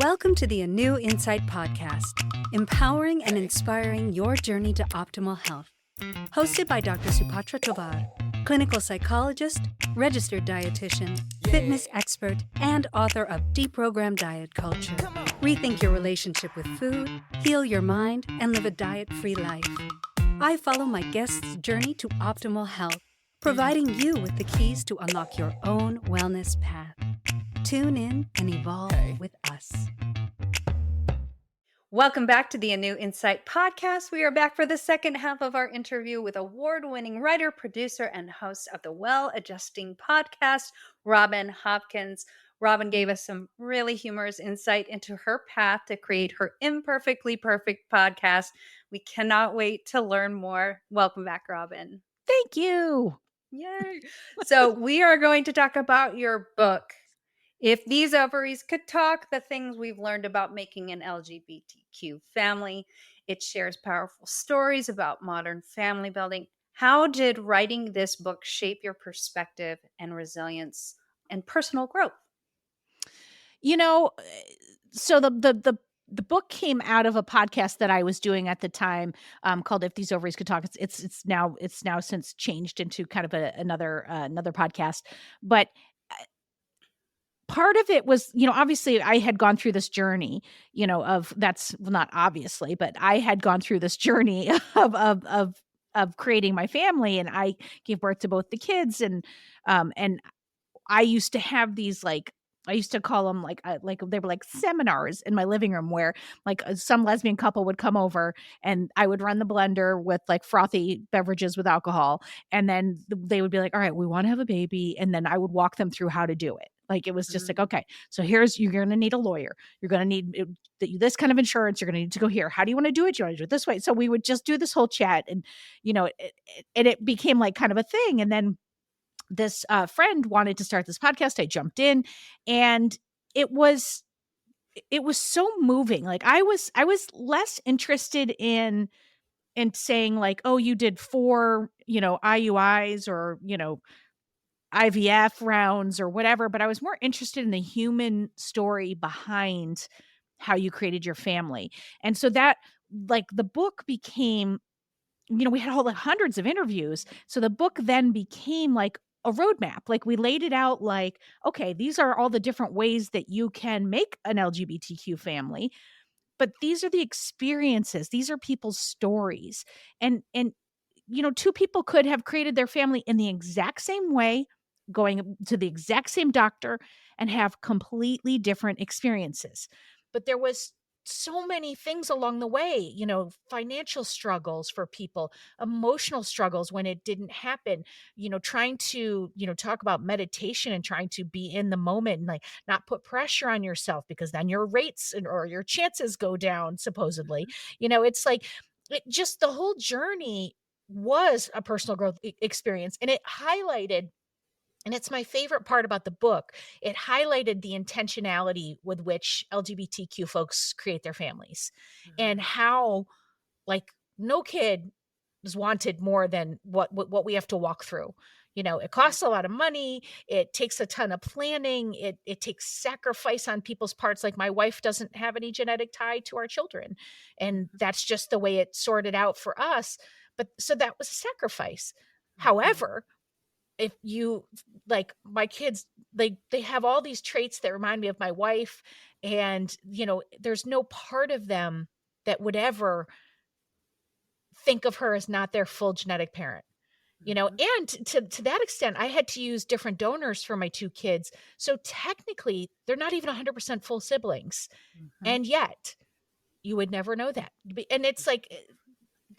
Welcome to the ANEW Insight Podcast, empowering and inspiring your journey to optimal health. Hosted by Dr. Supatra Tovar, clinical psychologist, registered dietitian, fitness expert, and author of Deprogram Diet Culture. Rethink your relationship with food, heal your mind, and live a diet-free life. I follow my guests' journey to optimal health, providing you with the keys to unlock your own wellness path. Tune in and evolve with us. Welcome back to the ANEW Insight Podcast. We are back for the second half of our interview with award-winning writer, producer, and host of the Well Adjusting Podcast, Robin Hopkins. Robin gave us some really humorous insight into her path to create her Imperfectly Perfect podcast. We cannot wait to learn more. Welcome back, Robin. Thank you. Yay. So we are going to talk about your book, If These Ovaries Could Talk, the things we've learned about making an LGBTQ family. It shares powerful stories about modern family building. How did writing this book shape your perspective and resilience and personal growth? You know, so the book came out of a podcast that I was doing at the time, called "If These Ovaries Could Talk." It's now since changed into kind of another podcast, but part of it was, obviously I had gone through this journey, not obviously, but I had gone through this journey of creating my family, and I gave birth to both the kids, and I used to have these I used to call them like they were like seminars in my living room where some lesbian couple would come over and I would run the blender with like frothy beverages with alcohol. And then they would be like, all right, we want to have a baby. And then I would walk them through how to do it. Like, it was just like, okay, so you're going to need a lawyer. You're going to need this kind of insurance. You're going to need to go here. How do you want to do it? You want to do it this way? So we would just do this whole chat, and, it became like kind of a thing. And then this friend wanted to start this podcast. I jumped in, and it was so moving. Like, I was less interested in saying like, oh, you did 4, IUIs or, IVF rounds or whatever, but I was more interested in the human story behind how you created your family. And so that, like, the book became, we had all the hundreds of interviews. So the book then became like a roadmap. Like, we laid it out like, okay, these are all the different ways that you can make an LGBTQ family, but these are the experiences. These are people's stories. And, two people could have created their family in the exact same way, going to the exact same doctor, and have completely different experiences. But there was so many things along the way, financial struggles for people, emotional struggles when it didn't happen, trying to, talk about meditation and trying to be in the moment and like not put pressure on yourself, because then your rates or your chances go down, supposedly. It's like, just the whole journey was a personal growth experience, and it highlighted, and it's my favorite part about the book, it highlighted the intentionality with which LGBTQ folks create their families, and how, like, no kid is wanted more than what we have to walk through. It costs a lot of money. It takes a ton of planning. It takes sacrifice on people's parts. Like, my wife doesn't have any genetic tie to our children, and that's just the way it sorted out for us. But so that was a sacrifice. However, if you, like, my kids, they have all these traits that remind me of my wife, and there's no part of them that would ever think of her as not their full genetic parent. And to that extent, I had to use different donors for my 2 kids, so technically they're not even 100% full siblings. And yet you would never know that. And it's like,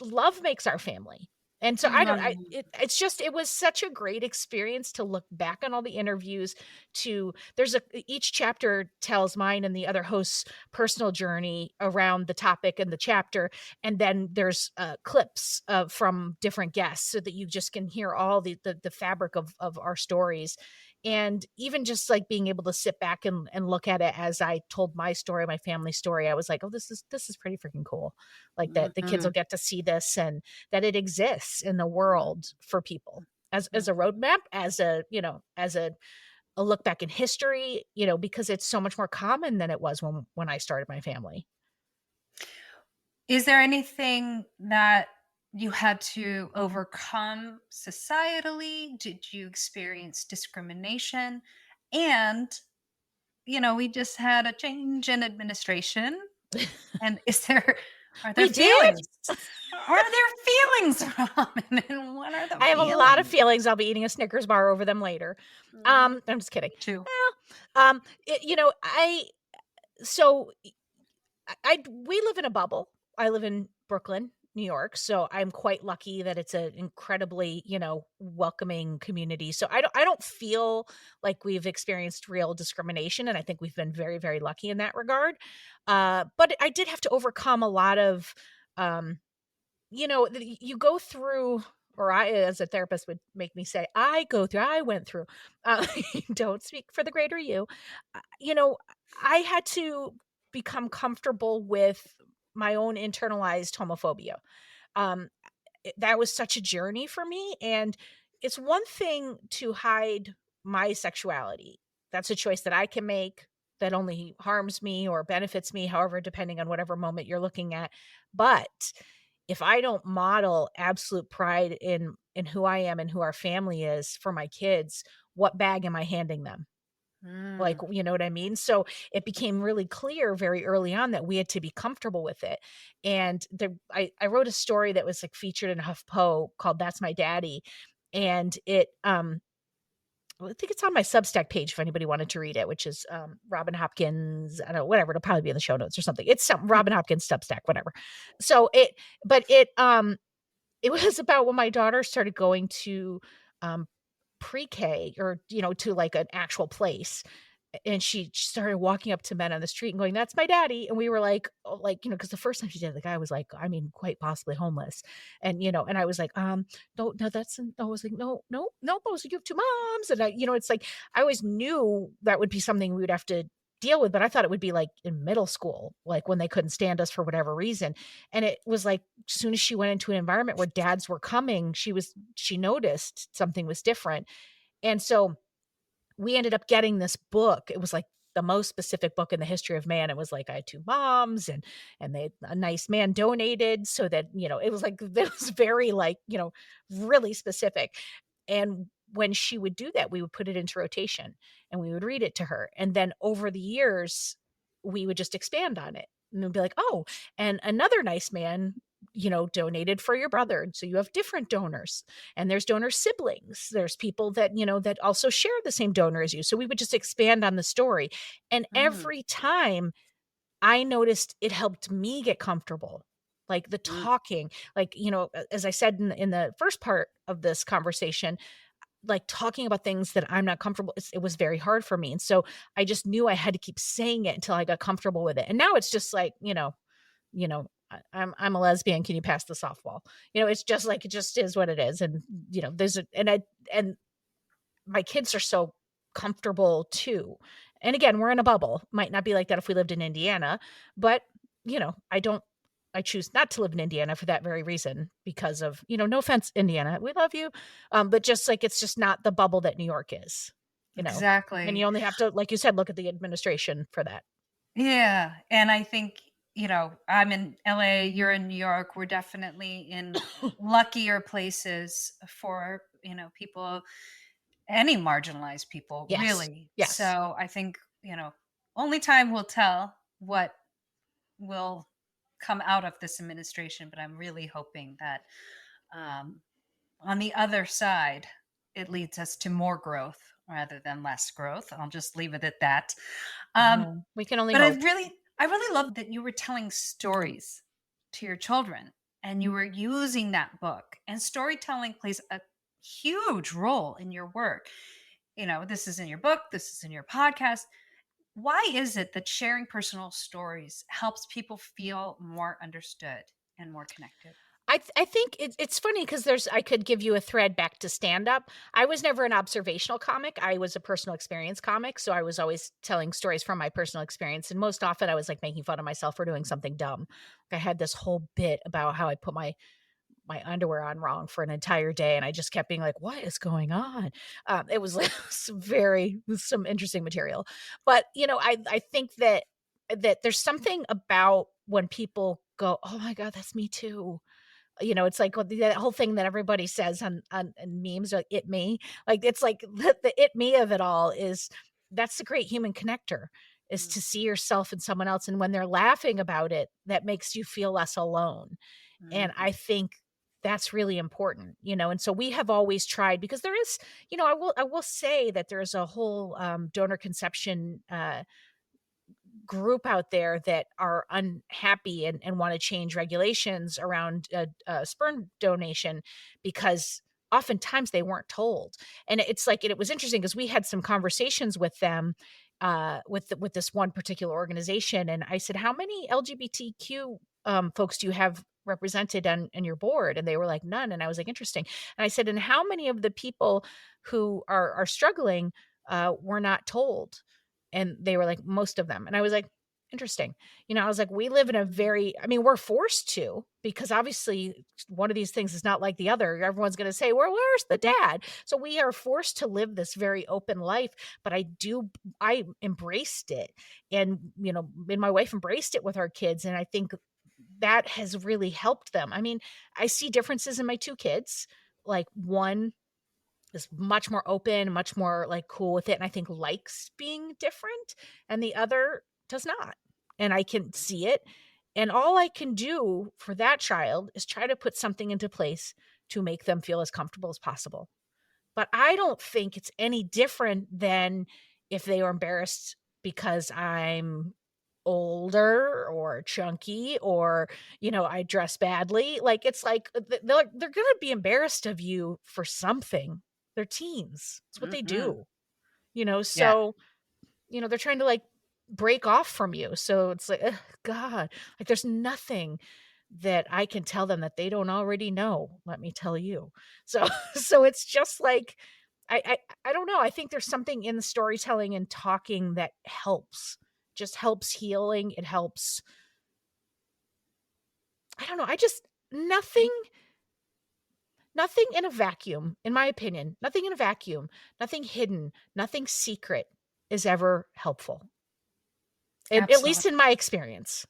love makes our family. And so it was such a great experience to look back on all the interviews. Each chapter tells mine and the other host's personal journey around the topic and the chapter. And then there's clips from different guests, so that you just can hear all the fabric of our stories. And even just like being able to sit back and look at it as I told my story, my family story, I was like, oh, this is pretty freaking cool. Like, that the kids will get to see this, and that it exists in the world for people as a roadmap, as a a look back in history, because it's so much more common than it was when I started my family. Is there anything that you had to overcome societally? Did you experience discrimination? And, we just had a change in administration. And are there We did? feelings? Are there feelings, Robin? And what are the I have feelings? a lot of feelings. I'll be eating a Snickers bar over them later. I'm just kidding. Too. Well, we live in a bubble. I live in Brooklyn, New York, so I'm quite lucky that it's an incredibly, welcoming community. So I don't feel like we've experienced real discrimination, and I think we've been very, very lucky in that regard. But I did have to overcome a lot of, you go through, or I, as a therapist would make me say, I went through, don't speak for the greater you. I had to become comfortable with my own internalized homophobia. That was such a journey for me. And it's one thing to hide my sexuality. That's a choice that I can make that only harms me or benefits me, however, depending on whatever moment you're looking at. But if I don't model absolute pride in who I am and who our family is for my kids, what bag am I handing them? Like, you know what I mean? So it became really clear very early on that we had to be comfortable with it. And I wrote a story that was like featured in HuffPo called That's My Daddy. And I think it's on my Substack page if anybody wanted to read it, which is Robin Hopkins. I don't know, whatever. It'll probably be in the show notes or something. It's some Robin Hopkins Substack, whatever. So it was about when my daughter started going to pre-K or, to like an actual place. And she started walking up to men on the street and going, "That's my daddy." And we were like, oh, because the first time she did it, the guy was like, I mean, quite possibly homeless. And, and I was like, no, I was like, no, those, you have two moms. And it's like, I always knew that would be something we would have to deal with, but I thought it would be like in middle school, like when they couldn't stand us for whatever reason. And it was like, as soon as she went into an environment where dads were coming, she noticed something was different. And so we ended up getting this book. It was like the most specific book in the history of man. It was like, I had two moms and a nice man donated so that, it was like, it was very like, really specific. And when she would do that, we would put it into rotation and we would read it to her. And then over the years, we would just expand on it and we'd be like, oh, and another nice man, donated for your brother. And so you have different donors and there's donor siblings. There's people that, that also share the same donor as you. So we would just expand on the story. And every time I noticed it helped me get comfortable, like the talking, like, as I said in the first part of this conversation, like talking about things that I'm not comfortable. It was very hard for me. And so I just knew I had to keep saying it until I got comfortable with it. And now it's just like, I'm a lesbian. Can you pass the softball? It's just like, it just is what it is. And, and my kids are so comfortable too. And again, we're in a bubble. Might not be like that if we lived in Indiana, but I choose not to live in Indiana for that very reason because of, no offense, Indiana, we love you. But just like, it's just not the bubble that New York is, Exactly. And you only have to, like you said, look at the administration for that. Yeah. And I think, I'm in LA, you're in New York. We're definitely in luckier places for, people, any marginalized people, Yes. really. Yes. So I think, only time will tell what will come out of this administration, but I'm really hoping that on the other side, it leads us to more growth rather than less growth. I'll just leave it at that. We can only but hope. I really love that you were telling stories to your children and you were using that book, and storytelling plays a huge role in your work. This is in your book, this is in your podcast. Why is it that sharing personal stories helps people feel more understood and more connected? I think it's funny because I could give you a thread back to stand up. I was never an observational comic. I was a personal experience comic. So I was always telling stories from my personal experience. And most often I was like making fun of myself for doing something dumb. I had this whole bit about how I put my my underwear on wrong for an entire day. And I just kept being like, what is going on? It was like some interesting material. But, I think that there's something about when people go, oh my God, that's me too. It's like that whole thing that everybody says on memes, like it me. Like it's like the it me of it all is that's the great human connector is to see yourself in someone else. And when they're laughing about it, that makes you feel less alone. And I think that's really important, and so we have always tried because there is, I will say that there's a whole donor conception group out there that are unhappy and want to change regulations around sperm donation because oftentimes they weren't told. And it's like, and it was interesting because we had some conversations with them with this one particular organization. And I said, how many LGBTQ folks do you have represented on your board? And they were like, none. And I was like, interesting. And I said, and how many of the people who are struggling were not told? And they were like, most of them. And I was like, interesting. I was like, we live in we're forced to, because obviously one of these things is not like the other. Everyone's going to say, well, where's the dad? So we are forced to live this very open life. But I embraced it. And, my wife embraced it with our kids. And I think that has really helped them. I mean, I see differences in my two kids. Like one is much more open, much more like cool with it. And I think likes being different, and the other does not. And I can see it. And all I can do for that child is try to put something into place to make them feel as comfortable as possible. But I don't think it's any different than if they were embarrassed because I'm older or chunky or, I dress badly. Like, it's like they're going to be embarrassed of you for something. They're teens. It's what they do, so, they're trying to like break off from you. So it's like, ugh, God, like there's nothing that I can tell them that they don't already know. Let me tell you. So, so it's just like, I don't know. I think there's something in the storytelling and talking that just helps healing. It helps. I don't know. Nothing in a vacuum, in my opinion, nothing in a vacuum, nothing hidden, nothing secret is ever helpful. At least in my experience.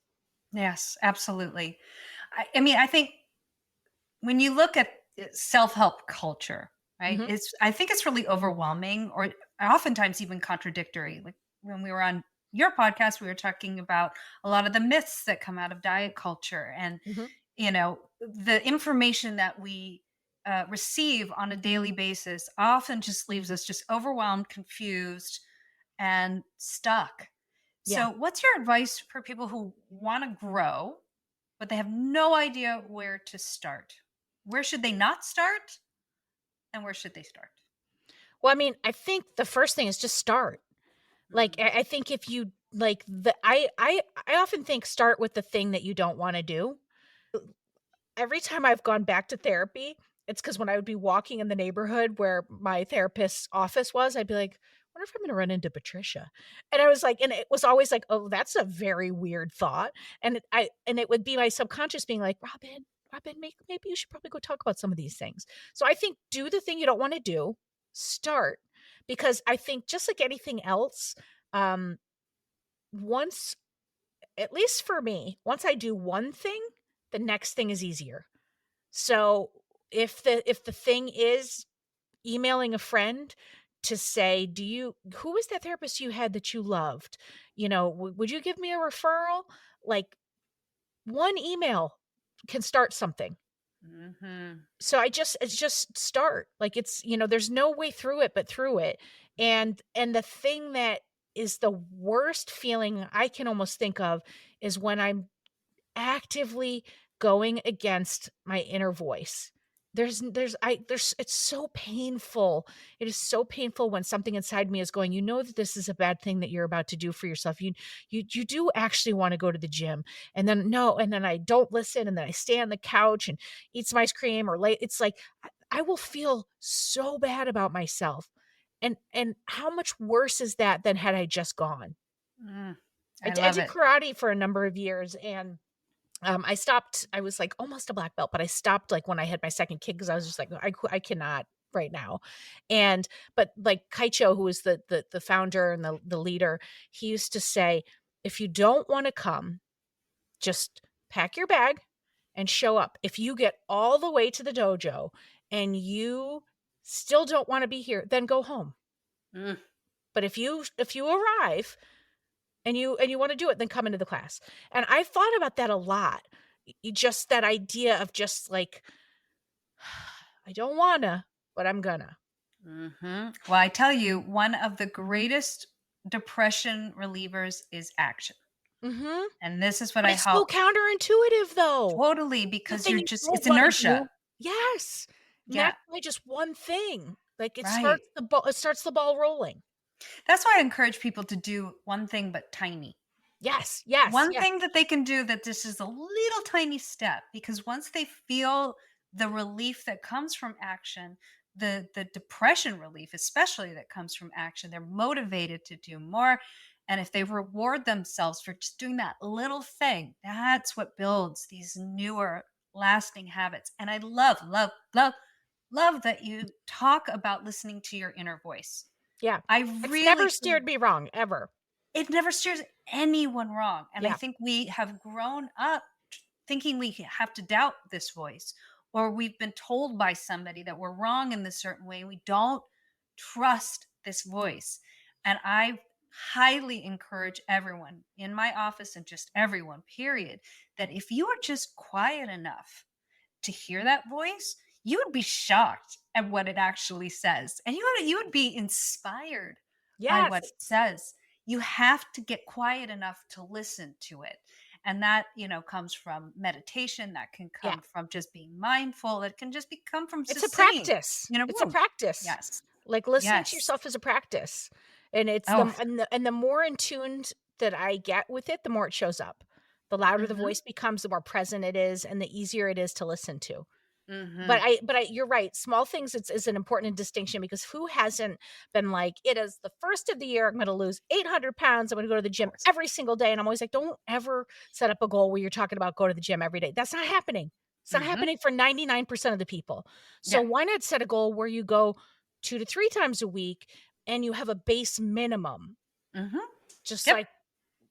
Yes, absolutely. I think when you look at self-help culture, right, I think it's really overwhelming or oftentimes even contradictory. Like when we were on your podcast, we were talking about a lot of the myths that come out of diet culture and, the information that we receive on a daily basis often just leaves us just overwhelmed, confused, and stuck. Yeah. So what's your advice for people who want to grow, but they have no idea where to start? Where should they not start? And where should they start? Well, I mean, I think the first thing is just start. Like, I think if you like I often think start with the thing that you don't want to do. Every time I've gone back to therapy, it's because when I would be walking in the neighborhood where my therapist's office was, I'd be like, I wonder if I'm going to run into Patricia. And I was like, and it was always like, oh, that's a very weird thought. And it would be my subconscious being like, Robin, maybe you should probably go talk about some of these things. So I think do the thing you don't want to do, start. Because I think just like anything else, once, at least for me, once I do one thing, the next thing is easier. So if the thing is emailing a friend to say, who was that therapist you had that you loved? Would you give me a referral? Like one email can start something. So it's just start. Like it's, there's no way through it, but through it. And the thing that is the worst feeling I can almost think of is when I'm actively going against my inner voice. It's so painful. It is so painful when something inside me is going, that this is a bad thing that you're about to do for yourself. You do actually want to go to the gym. And then no, and then I don't listen. And then I stay on the couch and eat some ice cream or late. It's like, I will feel so bad about myself. And how much worse is that than had I just gone? I did karate for a number of years, and I stopped. I was like almost a black belt, but I stopped like when I had my second kid because I was just like, I cannot right now. And but like Kaicho, who was the founder and the leader, he used to say, if you don't want to come, just pack your bag and show up. If you get all the way to the dojo and you still don't want to be here, then go home. Mm. But if you arrive and you want to do it, then come into the class. And I thought about that a lot. Just that idea of just like, I don't wanna, but I'm gonna. Hmm. Well, I tell you, one of the greatest depression relievers is action. Mhm. And this is what But I it's so help counterintuitive though. totally The because thing you're you just, don't it's wanna inertia. do. Yes. Yeah. Naturally just one thing. Like it Right. starts the ball rolling. That's why I encourage people to do one thing, but tiny. Yes, yes, One yes. thing that they can do that this is a little tiny step, because once they feel the relief that comes from action, the depression relief especially that comes from action, they're motivated to do more. And if they reward themselves for just doing that little thing, that's what builds these newer lasting habits. And I love that you talk about listening to your inner voice. Yeah. I It's never really steered me wrong, ever. It never steers anyone wrong. And I Yeah. think we have grown up thinking we have to doubt this voice, or we've been told by somebody that we're wrong in this certain way. We don't trust this voice. And I highly encourage everyone in my office and just everyone, period, that if you are just quiet enough to hear that voice, you would be shocked at what it actually says. And you would be inspired by what Yes. it says. You have to get quiet enough to listen to it. And that, comes from meditation, that can Yeah. come from just being mindful, it can just come from It's a just sitting practice. in a It's a room. practice. Yes. Like listening to Yes. yourself is a practice. And it's Oh. the more in tuned that I get with it, the more it shows up. The louder the Hmm. voice becomes, the more present it is, and the easier it is to listen to. But Hmm. I you're right. Small things is an important distinction because who hasn't been like, it is the first of the year. I'm going to lose 800 pounds. I'm going to go to the Of gym course. every single day. And I'm always like, don't ever set up a goal where you're talking about go to the gym every day. That's not happening. It's not Hmm. happening for 99% of the people. So Yeah. why not set a goal where you go 2 to 3 times a week and you have a base minimum? Hmm. Just Yep.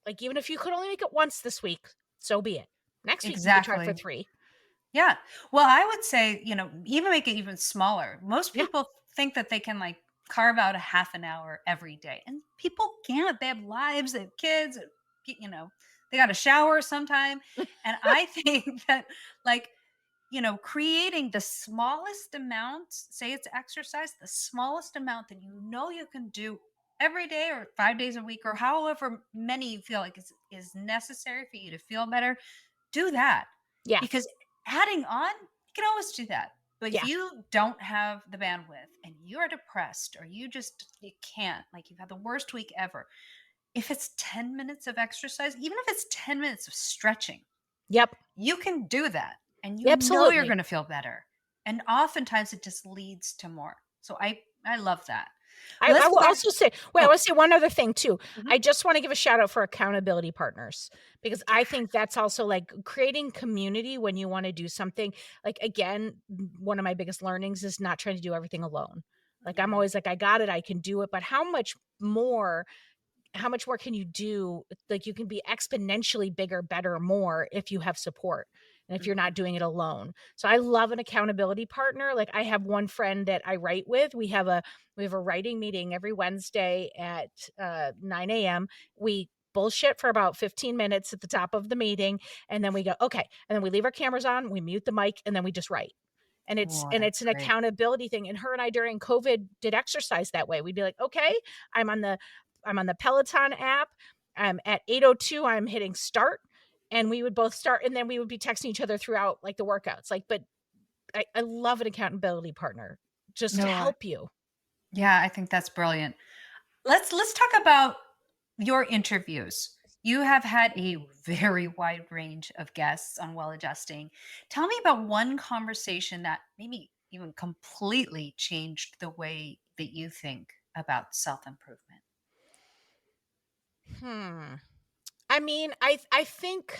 like even if you could only make it once this week, so be it. Next week you could try for Exactly. 3. Yeah. Well, I would say, even make it even smaller. Most Yeah. people think that they can like carve out a half an hour every day. And people can't. They have lives, they have kids, they got to shower sometime. And I think that like, creating the smallest amount, say it's exercise, the smallest amount that you can do every day or 5 days a week or however many you feel like is necessary for you to feel better, do that. Yeah. Because adding on, you can always do that. But if Yeah. you don't have the bandwidth and you're depressed or you can't, like you've had the worst week ever, if it's 10 minutes of exercise, even if it's 10 minutes of stretching, Yep. you can do that and you're Absolutely. going to feel better. And oftentimes it just leads to more. So I love that. I Let's go will back. also say I Oh, wanna say one other thing too. mhm. I just wanna give a shout out for accountability partners, because I think that's also, like, creating community when you wanna do something. Like, again, one of my biggest learnings is not trying to do everything alone. Like, I'm Mhm. always like, "I got it, I can do it," but how much more can you do? Like, you can be exponentially bigger, better, more if you have support and if you're not Mhm. doing it alone. So I love an accountability partner. Like, I have one friend that I write with. We have a writing meeting every Wednesday at 9 a.m. We bullshit for about 15 minutes at the top of the meeting, and then we go, okay, and then we leave our cameras on, we mute the mic, and then we just write. And it's Oh, and that's it's an great. accountability thing. And her and I during COVID did exercise that way. We'd be like, okay, I'm on the I'm on the Peloton app. At 8:02, I'm hitting start, and we would both start, and then we would be texting each other throughout like the workouts. Like, but I love an accountability partner just to No, help you. yeah, I think that's brilliant. Let's talk about your interviews. You have had a very wide range of guests on Well Adjusting. Tell me about one conversation that maybe even completely changed the way that you think about self-improvement. Hmm. I mean, I think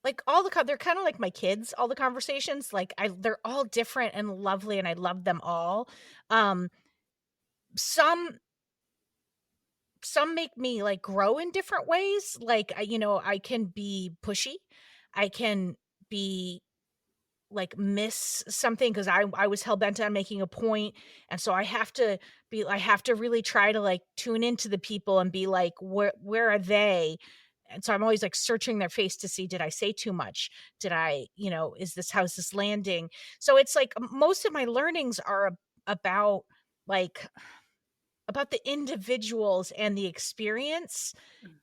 like they're kind of like my kids, all the conversations, like they're all different and lovely and I love them all. Um, some make me like grow in different ways. Like I can be pushy. I can be like miss something because I was hell bent on making a point, and so I have to really try to like tune into the people and be like, where are they? And so I'm always like searching their face to see, did I say too much? Did I, how's this landing? So it's like most of my learnings are about like about the individuals and the experience,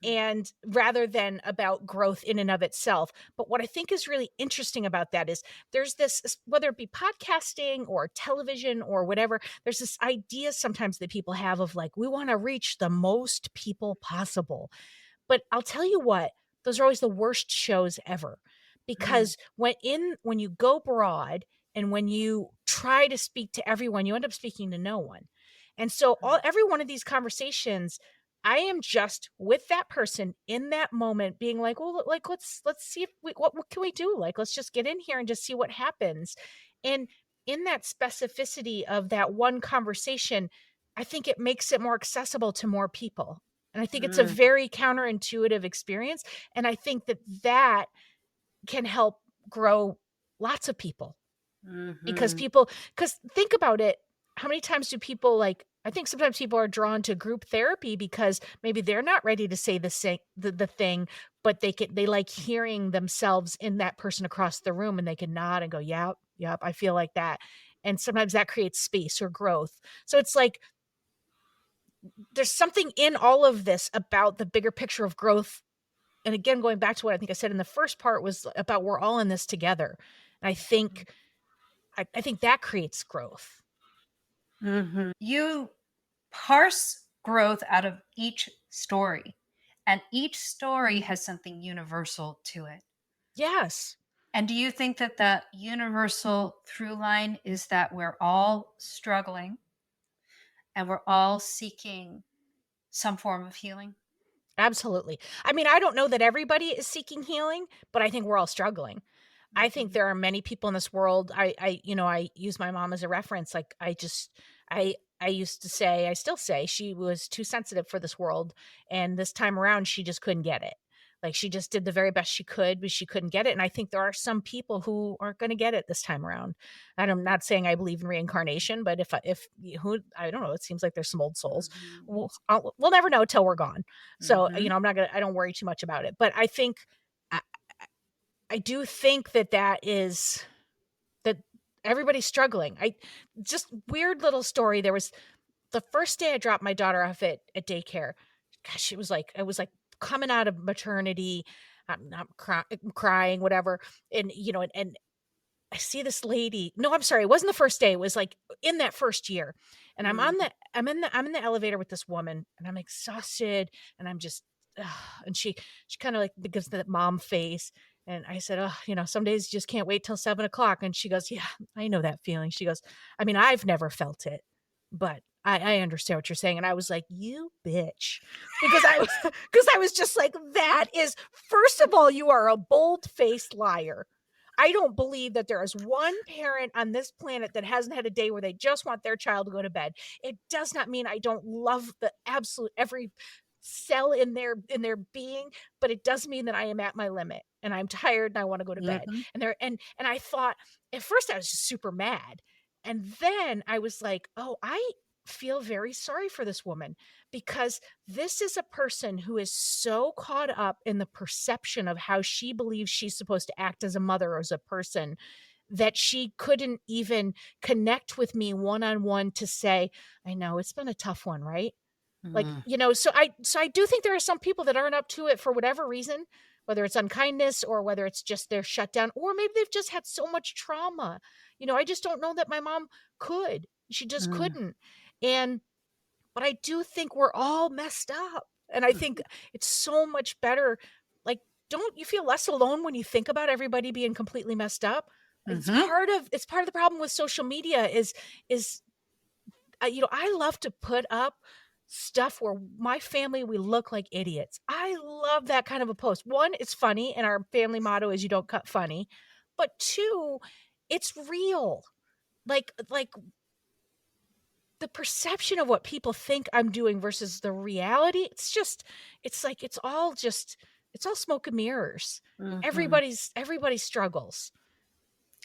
and rather than about growth in and of itself. But what I think is really interesting about that is there's this, whether it be podcasting or television or whatever, there's this idea sometimes that people have of like, we want to reach the most people possible. But I'll tell you what, those are always the worst shows ever. Because when you go broad and when you try to speak to everyone, you end up speaking to no one. And so every one of these conversations, I am just with that person in that moment being like, well, like, let's see if what can we do? Like, let's just get in here and just see what happens. And in that specificity of that one conversation, I think it makes it more accessible to more people. And I think it's a very counterintuitive experience. And I think that can help grow lots of people. Because think about it. How many times do people I think sometimes people are drawn to group therapy because maybe they're not ready to say the thing, but they like hearing themselves in that person across the room, and they can nod and go, yep, I feel like that. And sometimes that creates space or growth. So it's like, there's something in all of this about the bigger picture of growth. And again, going back to what I think I said in the first part was about we're all in this together. And I think that creates growth. You parse growth out of each story, and each story has something universal to it. Yes. And do you think that the universal through line is that we're all struggling and we're all seeking some form of healing? Absolutely. I mean, I don't know that everybody is seeking healing, but I think we're all struggling. I think there are many people in this world. I use my mom as a reference. Like I used to say, I still say, she was too sensitive for this world. And this time around, she just couldn't get it. Like she just did the very best she could, but she couldn't get it. And I think there are some people who aren't going to get it this time around. And I'm not saying I believe in reincarnation, but if I don't know, it seems like there's some old souls. We'll never know till we're gone. So, I don't worry too much about it. But I think, I do think that everybody's struggling. Just weird little story. There was the first day I dropped my daughter off at daycare. Gosh, I was like coming out of maternity. I'm crying, whatever. And, and I see this lady. No, I'm sorry. It wasn't the first day. It was like in that first year. And I'm in the elevator with this woman, and I'm exhausted, and I'm just, and she kind of like gives that mom face. And I said, some days you just can't wait till 7:00. And she goes, yeah, I know that feeling. She goes, I mean, I've never felt it, but I understand what you're saying. And I was like, you bitch, because I was just like, that is, first of all, you are a bold-faced liar. I don't believe that there is one parent on this planet that hasn't had a day where they just want their child to go to bed. It does not mean I don't love the absolute every cell in their being, but it does mean that I am at my limit and I'm tired and I want to go to bed. And I thought, at first I was just super mad. And then I was like, oh, I feel very sorry for this woman, because this is a person who is so caught up in the perception of how she believes she's supposed to act as a mother or as a person, that she couldn't even connect with me one-on-one to say, I know it's been a tough one, right? Like, so I do think there are some people that aren't up to it for whatever reason, whether it's unkindness or whether it's just they're shut down, or maybe they've just had so much trauma. I just don't know that my mom could. She just couldn't. But I do think we're all messed up. And I think it's so much better. Like, don't you feel less alone when you think about everybody being completely messed up? It's part of the problem with social media is I love to put up stuff where my family, we look like idiots. I love that kind of a post. One, it's funny, and our family motto is you don't cut funny. But two, it's real. Like the perception of what people think I'm doing versus the reality, it's all smoke and mirrors. Mhm. Everybody struggles.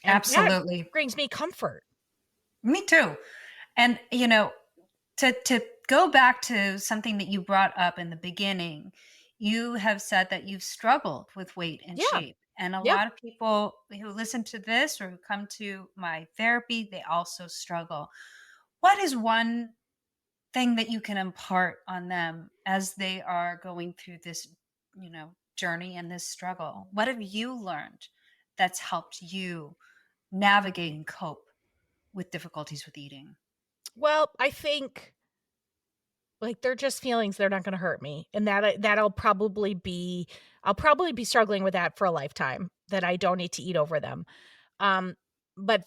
And that Absolutely. brings me comfort. Me too. And to go back to something that you brought up in the beginning, you have said that you've struggled with weight and Yeah. shape. And a Yep. lot of people who listen to this or who come to my therapy, they also struggle. What is one thing that you can impart on them as they are going through this, journey and this struggle? What have you learned that's helped you navigate and cope with difficulties with eating? Well, I think like they're just feelings, they're not going to hurt me. And I'll probably be struggling with that for a lifetime, that I don't need to eat over them. Um, but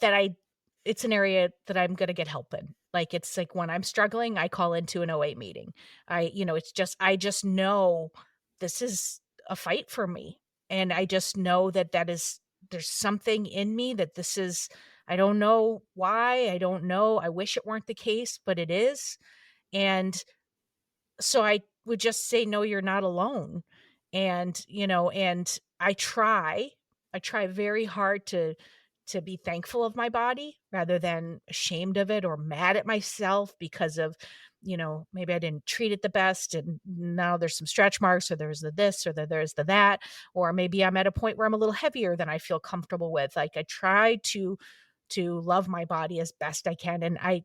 it's an area that I'm going to get help in. Like, it's like when I'm struggling, I call into an OA meeting. I just know this is a fight for me. And I just know there's something in me that I don't know why. I don't know. I wish it weren't the case, but it is. And so I would just say, no, you're not alone. And I try very hard to be thankful of my body rather than ashamed of it or mad at myself because of, maybe I didn't treat it the best. And now there's some stretch marks, or there's the this, or there's the that, or maybe I'm at a point where I'm a little heavier than I feel comfortable with. Like, I try to love my body as best I can. And I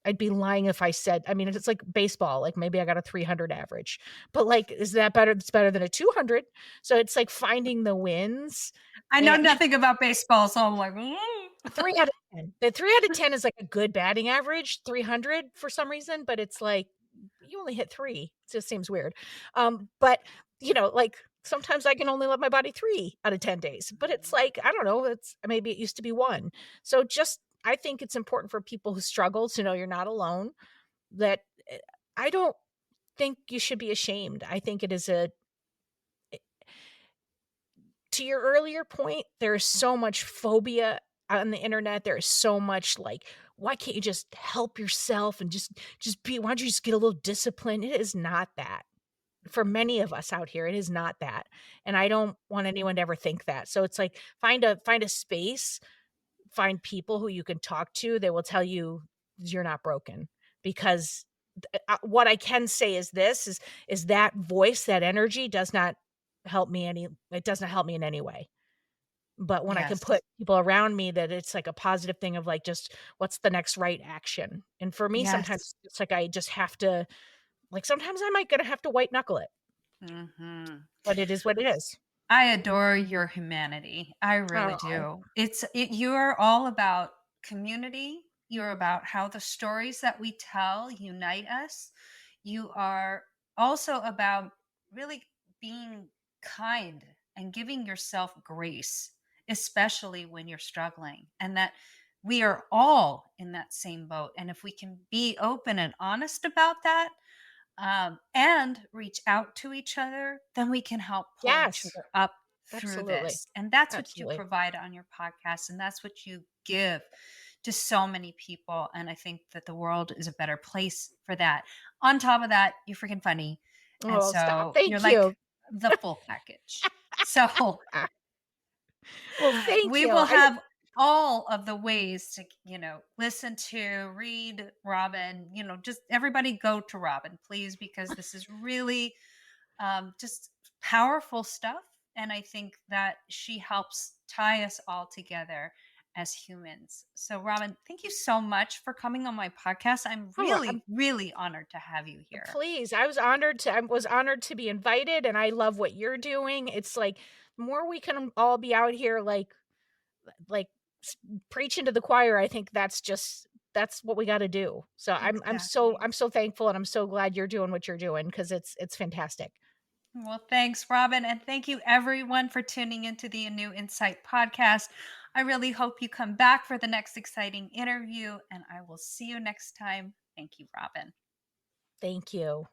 I'd be lying if I said, I mean, it's like baseball, like maybe I got a 300 average, but like, is that better? It's better than a 200. So it's like finding the wins. I know And nothing about baseball, so I'm like, 3 out of 10. The 3 out of 10 is like a good batting average, 300 for some reason, but it's like you only hit 3. It just seems weird. But like sometimes I can only love my body 3 out of 10 days, but it's like, I don't know, maybe it used to be 1. So I think it's important for people who struggle to know you're not alone, that I don't think you should be ashamed. I think it is to your earlier point, there is so much phobia on the internet. There is so much like, why can't you just help yourself and just be, why don't you just get a little discipline? It is not that. For many of us out here, it is not that. And I don't want anyone to ever think that. So it's like, find a space, find people who you can talk to. They will tell you you're not broken, because what I can say is is that voice, that energy does not help me it doesn't help me in any way. But when I can yes, put people around me, that it's like a positive thing of like, just what's the next right action? And for me, yes. sometimes it's like, I just have to, like, sometimes I might gonna have to white knuckle it, Mhm. but it is what it is. I adore your humanity. I really Oh, do. You're all about community. You're about how the stories that we tell unite us. You are also about really being kind and giving yourself grace, especially when you're struggling, and that we are all in that same boat. And if we can be open and honest about that, and reach out to each other, then we can help pull each yes, other up through absolutely, this. And that's what you absolutely. provide on your podcast. And that's what you give to so many people. And I think that the world is a better place for that. On top of that, you're freaking funny. And Oh, stop! so you're Thank like you. the full package. So Well, thank we you. will have all of the ways to, listen to, read Robin, just everybody go to Robin, please, because this is really just powerful stuff. And I think that she helps tie us all together as humans. So, Robin, thank you so much for coming on my podcast. I'm Oh, really, really honored to have you here. please, I was honored to be invited, and I love what you're doing. It's like, the more we can all be out here, like s- preaching to the choir, I think that's what we got to do. So Exactly. I'm so thankful, and I'm so glad you're doing what you're doing, because it's fantastic. Well, thanks, Robin. And thank you, everyone, for tuning into the ANEW Insight Podcast. I really hope you come back for the next exciting interview, and I will see you next time. Thank you, Robin. Thank you.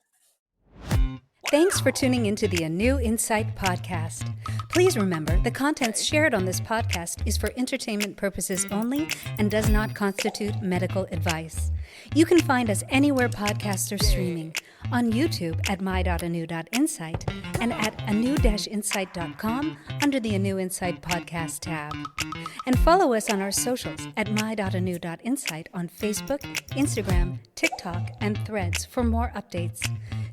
Thanks for tuning into the ANEW Insight Podcast. Please remember, the contents shared on this podcast is for entertainment purposes only and does not constitute medical advice. You can find us anywhere podcasts are streaming, on YouTube at my.anew.insight and at anew-insight.com under the ANEW Insight Podcast tab. And follow us on our socials at my.anew.insight on Facebook, Instagram, TikTok, and Threads for more updates.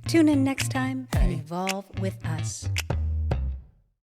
Tune in next time and evolve with us.